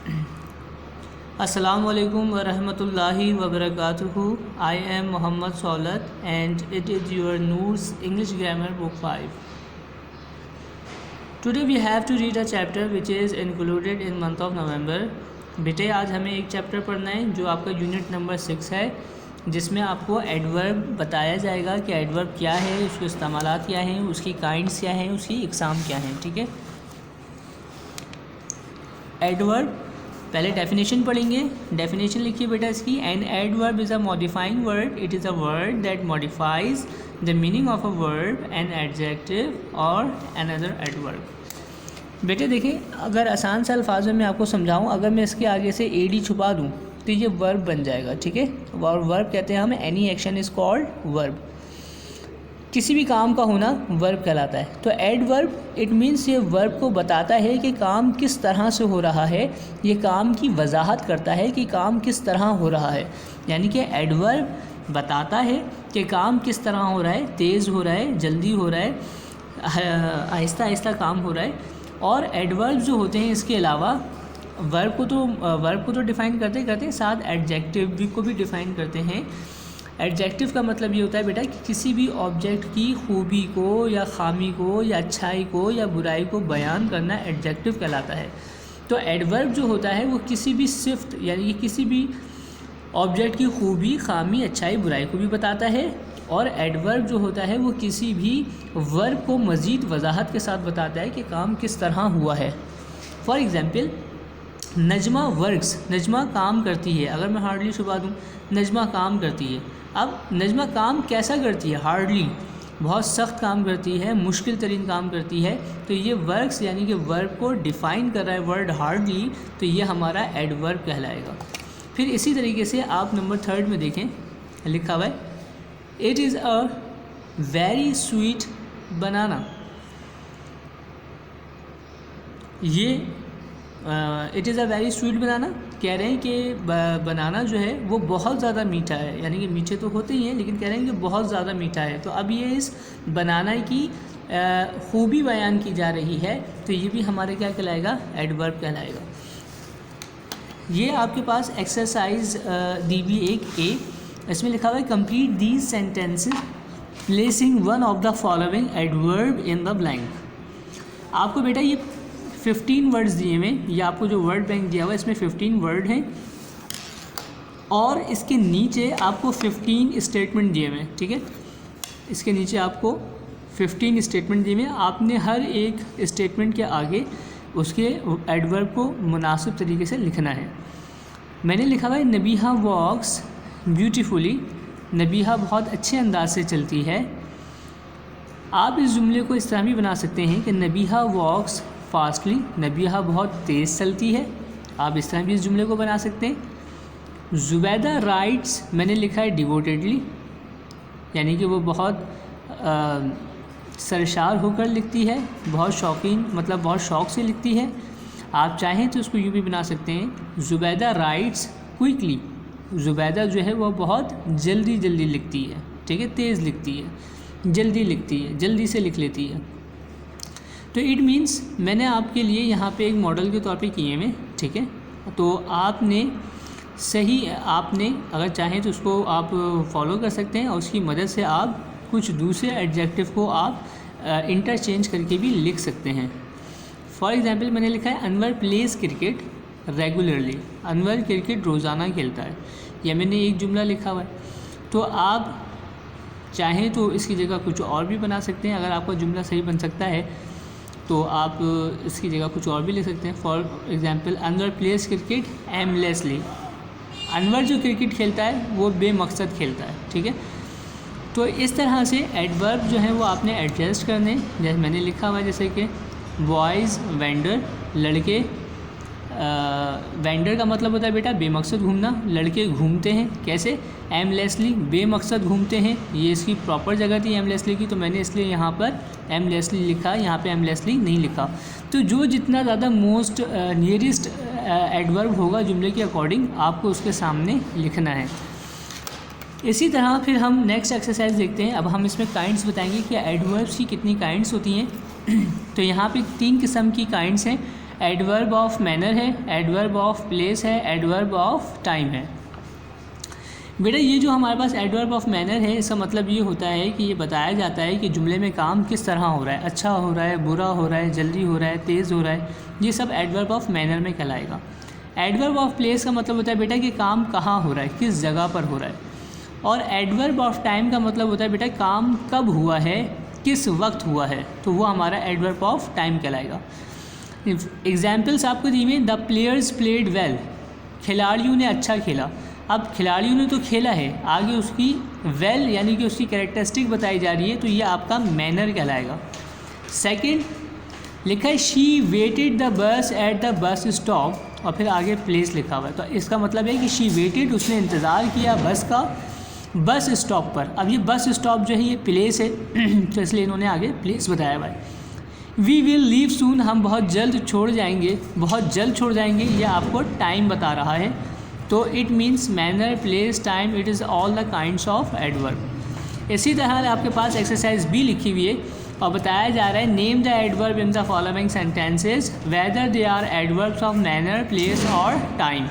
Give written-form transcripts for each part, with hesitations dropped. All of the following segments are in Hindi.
Assalamu alaikum wa rahmatullahi wa barakatuhu. I am Muhammad Saulat and it is your Noor's English Grammar Book 5. Today we have to read a chapter which is included in month of November. बेटे आज हमें एक चैप्टर पढ़ना है जो आपका यूनिट नंबर 6 है, जिसमें आपको एडवर्ब बताया जाएगा कि एडवर्ब क्या है, उसके इस्तेमालात क्या हैं, उसकी काइंड्स क्या हैं, उसकी इकसाम क्या हैं। ठीक है, एडवर्ब पहले डेफिनेशन पढ़ेंगे। डेफिनेशन लिखिए बेटा इसकी। An adverb is a modifying word, it is a word that modifies the meaning of a verb, an adjective और अनदर एडवर्ब। बेटे देखिए, अगर आसान से अल्फाजों में आपको समझाऊं, अगर मैं इसके आगे से एडी छुपा दूं तो ये वर्ब बन जाएगा। ठीक है, और वर्ब कहते हैं हम any action is called verb. किसी भी काम का होना वर्ब कहलाता है। तो एडवर्ब इट मीन्स ये वर्ब को बताता है कि काम किस तरह से हो रहा है, ये काम की वजाहत करता है कि काम किस तरह हो रहा है। यानी कि एडवर्ब बताता है कि काम किस तरह हो रहा है, तेज़ हो रहा है, जल्दी हो रहा है, आहिस्ता आहिस्ता काम हो रहा है। और एडवर्ब जो होते हैं इसके अलावा वर्ब को तो डिफ़ाइन करते साथ एडजेक्टिव को भी डिफ़ाइन करते हैं। एडजेक्टिव का मतलब ये होता है बेटा कि किसी भी ऑब्जेक्ट की खूबी को या ख़ामी को या अच्छाई को या बुराई को बयान करना एडजेक्टिव कहलाता है। तो एडवर्ब जो होता है वो किसी भी सिफ्त यानी कि किसी भी ऑब्जेक्ट की खूबी, ख़ामी, अच्छाई, बुराई को भी बताता है। और एडवर्ब जो होता है वो किसी भी वर्ब को मज़ीद वजाहत के साथ बताता है कि काम किस तरह हुआ है। For example, Najma works, Najma काम करती है। अगर मैं हार्डली छुपा दूँ, नजमा काम करती है। अब नजमा काम कैसा करती है? हार्डली, बहुत सख्त काम करती है, मुश्किल तरीन काम करती है। तो ये वर्क्स यानी कि वर्ब को डिफ़ाइन कर रहा है वर्ड हार्डली, तो ये हमारा एडवर्ब कहलाएगा। फिर इसी तरीके से आप नंबर 3 में देखें, लिखा हुआ है it is a very sweet banana. ये it is a very sweet banana कह रहे हैं कि बनाना जो है वो बहुत ज़्यादा मीठा है। यानी कि मीठे तो होते ही हैं, लेकिन कह रहे हैं कि बहुत ज़्यादा मीठा है। तो अब ये इस बनाना की खूबी बयान की जा रही है, तो ये भी हमारे क्या कहलाएगा? एडवर्ब कहलाएगा। ये आपके पास एक्सरसाइज दी हुई एक ए, इसमें लिखा हुआ है complete these sentences placing one of the following adverb in the blank. आपको बेटा ये 15 वर्ड्स दिए हुए, ये आपको जो वर्ड बैंक दिया हुआ है इसमें 15 वर्ड हैं और इसके नीचे आपको 15 स्टेटमेंट दिए हुए हैं। ठीक है, इसके नीचे आपको 15 स्टेटमेंट दिए हुए हैं। आपने हर एक स्टेटमेंट के आगे उसके एडवर्ब को मुनासिब तरीके से लिखना है। मैंने लिखा हुआ है नबीहा वॉक्स ब्यूटीफुली। नबीहा बहुत अच्छे अंदाज से चलती है। आप इस जुमले को इस तरह भी बना सकते हैं कि नबीहा वॉक्स फास्टली, नबीहा बहुत तेज़ चलती है। आप इस तरह भी इस जुमले को बना सकते हैं। ज़ुबैदा राइट्स, मैंने लिखा है डिवोटेडली, यानी कि वो बहुत सरशार होकर लिखती है, बहुत शौकीन मतलब बहुत शौक़ से लिखती है। आप चाहें तो उसको यूँ भी बना सकते हैं ज़ुबैदा राइट्स क्विकली। ज़ुबैदा जो है वो बहुत जल्दी लिखती है। ठीक है, तेज़ लिखती है, जल्दी लिखती है, जल्दी से लिख लेती है। तो इट मीन्स मैंने आपके लिए यहाँ पे एक मॉडल के तौर पे किए हैं। ठीक है, तो आपने अगर चाहें तो उसको आप फॉलो कर सकते हैं और उसकी मदद से आप कुछ दूसरे एडजेक्टिव को आप इंटरचेंज करके भी लिख सकते हैं। फॉर एग्ज़ाम्पल, मैंने लिखा है Anwar pledge cricket regularly. Anwar cricket रोज़ाना खेलता है, या मैंने एक जुमला लिखा हुआ है। तो आप चाहें तो इसकी जगह कुछ और भी बना सकते हैं। अगर आपका जुमला सही बन सकता है तो आप इसकी जगह कुछ और भी लिख सकते हैं। For example, Anwar pledge cricket aimlessly. Anwar जो क्रिकेट खेलता है वो बेमकसद खेलता है। ठीक है, तो इस तरह से एडवर्ब जो है वो आपने एडजस्ट करने, जैसे मैंने लिखा हुआ है, जैसे कि बॉयज़ वेंडर, लड़के वेंडर का मतलब होता है बेटा बेमकसद घूमना। लड़के घूमते हैं कैसे? एमलेसली, बेमकसद घूमते हैं। ये इसकी प्रॉपर जगह थी एमलेसली की, तो मैंने इसलिए यहाँ पर एमलेसली लिखा, यहाँ पे एमलेसली नहीं लिखा। तो जो जितना ज़्यादा मोस्ट नियरेस्ट एडवर्ब होगा जुमले के अकॉर्डिंग आपको उसके सामने लिखना है। इसी तरह फिर हम नेक्स्ट एक्सरसाइज देखते हैं। अब हम इसमें काइंड्स बताएंगे कि एडवर्ब्स की कितनी काइंड्स होती हैं। तो यहाँ पे 3 किस्म की काइंड्स हैं एडवर्ब ऑफ मैनर है, एडवर्ब ऑफ प्लेस है, एडवर्ब ऑफ टाइम है। बेटा ये जो हमारे पास एडवर्ब ऑफ मैनर है, इसका मतलब ये होता है कि ये बताया जाता है कि जुमले में काम किस तरह हो रहा है, अच्छा हो रहा है, बुरा हो रहा है, जल्दी हो रहा है, तेज़ हो रहा है, ये सब एडवर्ब ऑफ मैनर में कहलाएगा। एडवर्ब ऑफ प्लेस का मतलब होता है बेटा कि काम कहाँ हो रहा है, किस जगह पर हो रहा है। और एडवर्ब ऑफ टाइम का मतलब होता है बेटा काम कब हुआ है, किस वक्त हुआ है, तो वो हमारा एडवर्ब ऑफ टाइम कहलाएगा। एग्जाम्पल्स आपको दी हुई, द प्लेयर्स प्लेड वेल, खिलाड़ियों ने अच्छा खेला। अब खिलाड़ियों ने तो खेला है, आगे उसकी वेल यानी कि उसकी कैरेक्टरिस्टिक बताई जा रही है, तो ये आपका मैनर कहलाएगा। सेकंड लिखा है शी वेटेड द बस एट द बस स्टॉप, और फिर आगे प्लेस लिखा हुआ है, तो इसका मतलब है कि शी वेटेड, उसने इंतज़ार किया बस का बस स्टॉप पर। अब ये बस स्टॉप जो है ये प्लेस है तो इसलिए इन्होंने आगे प्लेस बताया हुआ है। वी विल लीव सून, हम बहुत जल्द छोड़ जाएंगे, बहुत जल्द छोड़ जाएंगे, ये आपको टाइम बता रहा है। तो it means manner, place, time, it is all the kinds of adverb. इसी तरह आपके पास एक्सरसाइज बी लिखी हुई है और बताया जा रहा है name the adverb in the following sentences whether they are adverbs of manner, place और टाइम।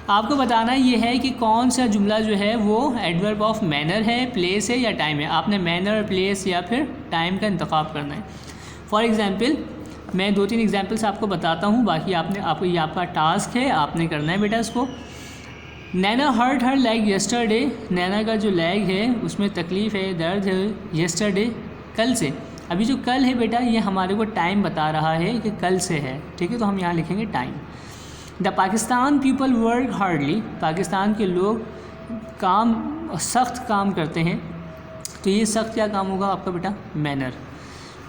आपको बताना ये है कि कौन सा जुमला जो है वो एडवर्ब ऑफ मैनर है, प्लेस है या टाइम है। आपने मैनर, प्लेस या फिर टाइम का इंतखाब करना है। फॉर एग्ज़ाम्पल मैं 2-3 एग्जाम्पल्स आपको बताता हूँ, बाकी आपको ये आपका टास्क है, आपने करना है बेटा इसको। नैना हर्ट हर लेग यस्टरडे, नैना का जो लेग है उसमें तकलीफ़ है, दर्द है, यस्टरडे कल से। अभी जो कल है बेटा ये हमारे को टाइम बता रहा है कि कल से है, ठीक है, तो हम यहाँ लिखेंगे time. The Pakistan people work hardly, Pakistan के लोग सख्त काम करते हैं, तो ये सख्त क्या काम होगा आपका बेटा, मैनर।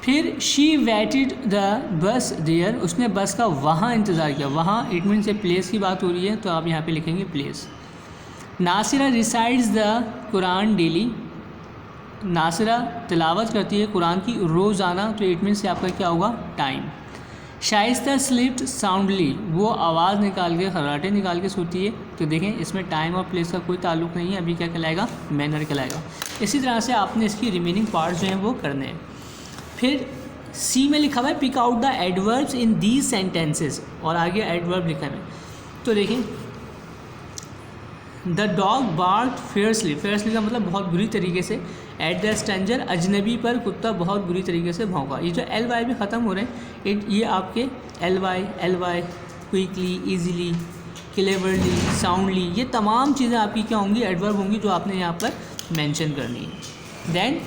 फिर she waited the bus there, उसने बस का वहाँ इंतज़ार किया, वहाँ इट मीन से प्लेस की बात हो रही है, तो आप यहाँ पे लिखेंगे place. Nasira resides the Quran daily, Nasira तिलावत करती है कुरान की रोज़ाना, तो इट मीन से आपका क्या होगा, टाइम। शाइस्ता स्लिप्ड साउंडली, वो आवाज़ निकाल के, खर्राटे निकाल के सोती है, तो देखें इसमें टाइम और प्लेस का कोई ताल्लुक़ नहीं है, अभी क्या कहलाएगा, मैनर कहलाएगा। इसी तरह से आपने इसकी रिमेनिंग पार्ट्स जो हैं वो करने हैं। फिर सी में लिखा हुआ है pick out the adverbs in these sentences, और आगे एडवर्ब लिखा है। तो देखें the dog barked fiercely, fiercely का मतलब बहुत बुरी तरीके से, एट द स्ट्रेंजर, अजनबी पर कुत्ता बहुत बुरी तरीके से भौंका। ये जो एल वाई भी ख़त्म हो रहे हैं, ये आपके L Y, quickly, easily, cleverly, soundly, ये तमाम चीज़ें आपकी क्या होंगी, एडवर्ब होंगी, जो आपने यहाँ पर मेंशन करनी है। देन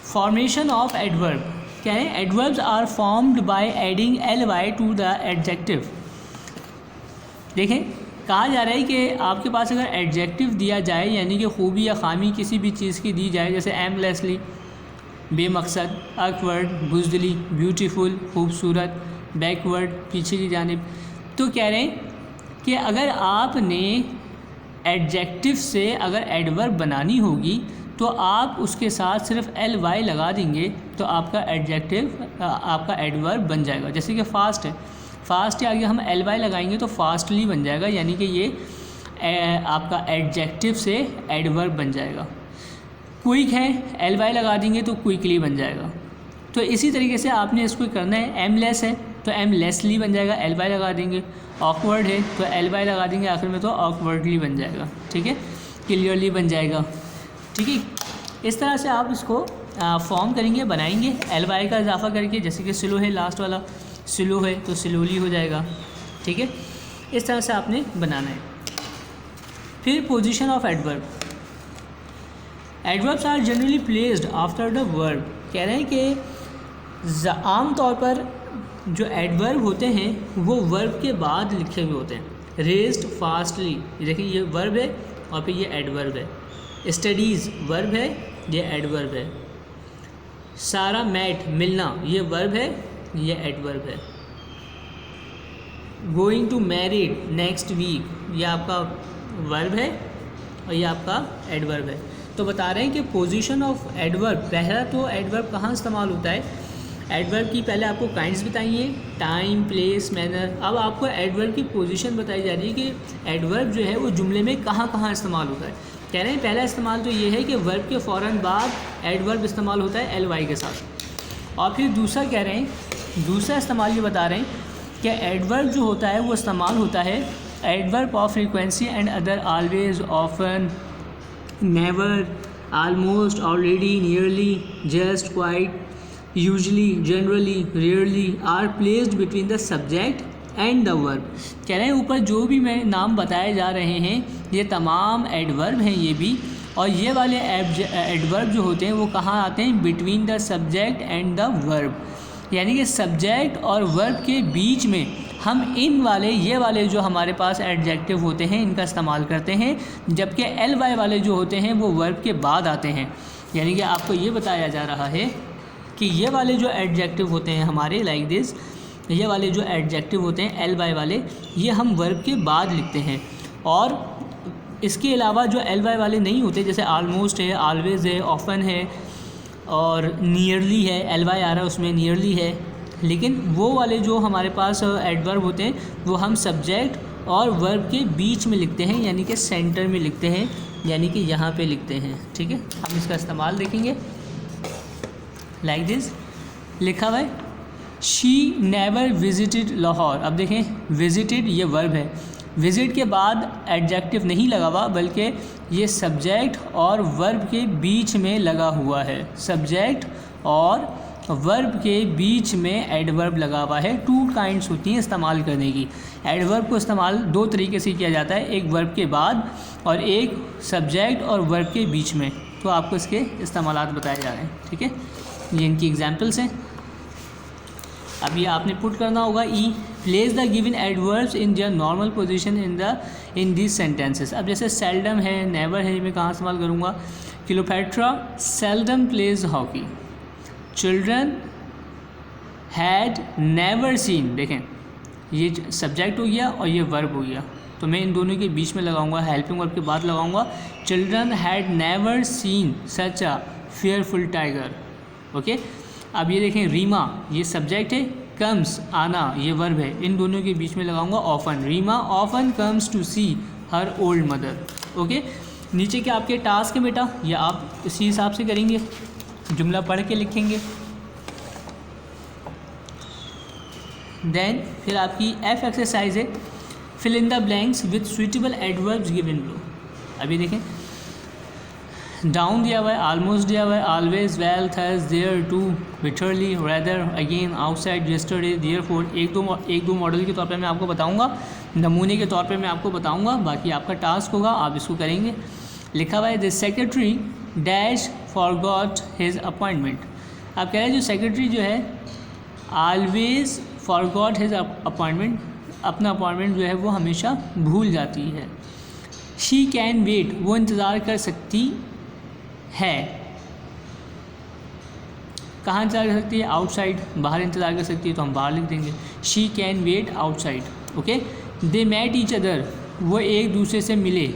फॉर्मेशन ऑफ एडवर्ब, क्या है, adverbs are formed by adding L Y to the adjective. देखें कहा जा रहा है कि आपके पास अगर एडजेक्टिव दिया जाए, यानी कि खूबी या खामी किसी भी चीज़ की दी जाए, जैसे एमलेसली, बेमकसद, अकवर्ड, बुज़दिली, ब्यूटीफुल, खूबसूरत, बैकवर्ड, पीछे की जानिब, तो कह रहे हैं कि अगर आपने एडजेक्टिव से अगर एडवर्ब बनानी होगी तो आप उसके साथ सिर्फ एल वाई लगा देंगे, तो आपका एडजेक्टिव, आपका एडवर्ब बन जाएगा। जैसे कि फ़ास्ट है, फ़ास्ट के आगे हम एल वाई लगाएंगे तो फास्टली बन जाएगा, यानी कि ये आपका एडजेक्टिव से एडवर्ब बन जाएगा। क्विक है, एल वाई लगा देंगे तो क्विकली बन जाएगा। तो इसी तरीके से आपने इसको करना है। एमलेस है तो एम लेसली बन जाएगा, एल वाई लगा देंगे। ऑकवर्ड है तो एल वाई लगा देंगे आखिर में, तो ऑकवर्डली बन जाएगा, ठीक है, क्लियरली बन जाएगा, ठीक है। इस तरह से आप इसको फॉर्म करेंगे, बनाएंगे, एल वाई का इजाफा करके, जैसे कि स्लो है, लास्ट वाला स्लो है तो स्लोली हो जाएगा, ठीक है। इस तरह से आपने बनाना है। फिर position of adverb, adverbs are generally placed after the verb. कह रहे हैं कि आम तौर पर जो एडवर्ब होते हैं वो वर्ब के बाद लिखे हुए होते हैं। रेज्ड फास्टली, देखिए ये वर्ब है और फिर ये एडवर्ब है। स्टडीज़ वर्ब है, ये एडवर्ब है। सारा मैट मिलना, ये वर्ब है, ये एडवर्ब है। Going to married next week, ये आपका वर्ब है और ये आपका एडवर्ब है। तो बता रहे हैं कि पोजीशन ऑफ एडवर्ब, पहला तो एडवर्ब कहाँ इस्तेमाल होता है। एडवर्ब की पहले आपको काइंड्स बताइए, टाइम, प्लेस, मैनर। अब आपको एडवर्ब की पोजीशन बताई जा रही है कि एडवर्ब जो है वो जुमले में कहाँ कहाँ इस्तेमाल होता है। कह रहे हैं पहला इस्तेमाल तो ये है कि वर्ब के फ़ौरन बाद एडवर्ब इस्तेमाल होता है ly के साथ। और फिर दूसरा कह रहे हैं, दूसरा इस्तेमाल ये बता रहे हैं कि एडवर्ब जो होता है वो इस्तेमाल होता है adverb of frequency and other, always, often, never, almost, already, nearly, just, quite, usually, generally, rarely are placed between the subject and the verb। कह रहे हैं ऊपर जो भी मैं नाम बताए जा रहे हैं ये तमाम एडवर्ब हैं ये भी, और ये वाले एडवर्ब जो होते हैं वो कहाँ आते हैं, between the subject and the verb, यानी कि सब्जेक्ट और वर्ब के बीच में हम इन वाले ये वाले जो हमारे पास एडजेक्टिव होते हैं इनका इस्तेमाल करते हैं, जबकि ly वाले जो होते हैं वो वर्ब के बाद आते हैं। यानी कि आपको ये बताया जा रहा है कि ये वाले जो एडजेक्टिव होते हैं हमारे लाइक दिस, ये वाले जो एडजेक्टिव होते हैं ly वाले, ये हम वर्ब के बाद लिखते हैं। और इसके अलावा जो ly वाले नहीं होते, जैसे ऑलमोस्ट है, ऑलवेज है, ऑफन है और नियरली है, ly आ रहा है उसमें, नियरली है, लेकिन वो वाले जो हमारे पास एडवर्ब होते हैं वो हम सब्जेक्ट और वर्ब के बीच में लिखते हैं, यानी कि सेंटर में लिखते हैं, यानी कि यहाँ पे लिखते हैं। ठीक है, हम इसका इस्तेमाल देखेंगे लाइक दिस। लिखा हुआ है शी नेवर विजिटेड लाहौर। अब देखें विजिटेड ये वर्ब है, विजिट के बाद एडजेक्टिव नहीं लगा हुआ बल्कि ये सब्जेक्ट और वर्ब के बीच में लगा हुआ है, सब्जेक्ट और वर्ब के बीच में एडवर्ब लगा हुआ है। टू काइंड्स होती हैं इस्तेमाल करने की। एडवर्ब को इस्तेमाल दो तरीके से किया जाता है, एक वर्ब के बाद और एक सब्जेक्ट और वर्ब के बीच में। तो आपको इसके इस्तेमालात बताए जा रहे हैं। ठीक है, ये इनकी एग्जांपल्स हैं। अब ये आपने पुट करना होगा ई place the given adverbs in their normal position in this sentences. अब जैसे सेल्डम है, नेवर है, मैं कहाँ इस्तेमाल करूँगा, Cleopatra seldom pledge hockey, children had never seen. देखें ये सब्जेक्ट हो गया और ये वर्ब हो गया, तो मैं इन दोनों के बीच में लगाऊंगा, हेल्पिंग वर्ब के बाद लगाऊंगा। Children had never seen such a fearful tiger. Okay, अब ये देखें रीमा ये सब्जेक्ट है, कम्स आना ये वर्ब है, इन दोनों के बीच में लगाऊंगा often. Reema often comes to see her old mother. Okay, नीचे के आपके टास्क है बेटा, ये आप इसी हिसाब से करेंगे, जुमला पढ़ के लिखेंगे। देन फिर आपकी एफ एक्सरसाइज है fill in the blanks with suitable adverbs given below. अभी देखें डाउन दिया हुआ है, ऑलमोस्ट दिया हुआ है, always, well, thus, there, too, bitterly, rather, again, outside, yesterday, therefore. एक दो मॉडल के तौर पे मैं आपको बताऊंगा, नमूने के तौर पे मैं आपको बताऊंगा, बाकी आपका टास्क होगा, आप इसको करेंगे। लिखा हुआ है the secretary dash forgot his appointment. आप कह रहे हैं जो सेक्रेटरी जो है ऑलवेज फॉरगॉट हिज अपॉइंटमेंट, अपना अपॉइंटमेंट जो है वो हमेशा भूल जाती है। शी कैन वेट, वो इंतज़ार कर सकती है। कहाँ इंतज़ार कर सकती है, आउटसाइड, बाहर इंतज़ार कर सकती है, तो हम बाहर लिख देंगे she can wait outside. Okay, they met each other, वो एक दूसरे से मिले,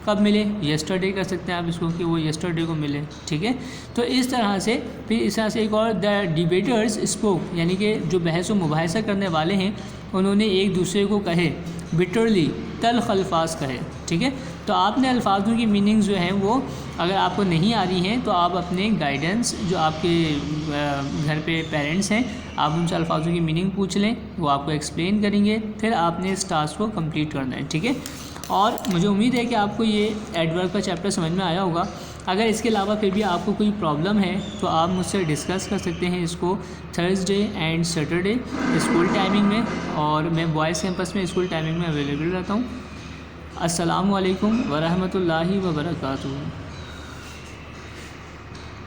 कब मिले, येस्टरडे कर सकते हैं आप इसको कि वो येस्टरडे को मिले। ठीक है, तो इस तरह से फिर इस तरह से एक और द डिबेटर्स स्पोक, यानी कि जो बहस व मुबाहिसा करने वाले हैं उन्होंने एक दूसरे को कहे, बिटरली तल्ख अल्फाज कहे। ठीक है, तो आपने अल्फाजों की मीनिंग्स जो हैं वो अगर आपको नहीं आ रही हैं तो आप अपने गाइडेंस जो आपके घर पे पेरेंट्स हैं आप उनसे अल्फाजों की मीनिंग पूछ लें, वो आपको एक्सप्लेन करेंगे, फिर आपने इस टास्क को कंप्लीट करना है। ठीक है, और मुझे उम्मीद है कि आपको ये एडवर्ब का चैप्टर समझ में आया होगा। अगर इसके अलावा फिर भी आपको कोई प्रॉब्लम है तो आप मुझसे डिस्कस कर सकते हैं इसको Thursday and Saturday school timing में, और मैं बॉयज़ कैंपस में स्कूल टाइमिंग में अवेलेबल रहता हूँ। अस्सलामु अलैकुम वरहमतुल्लाहि वबरकातुहू।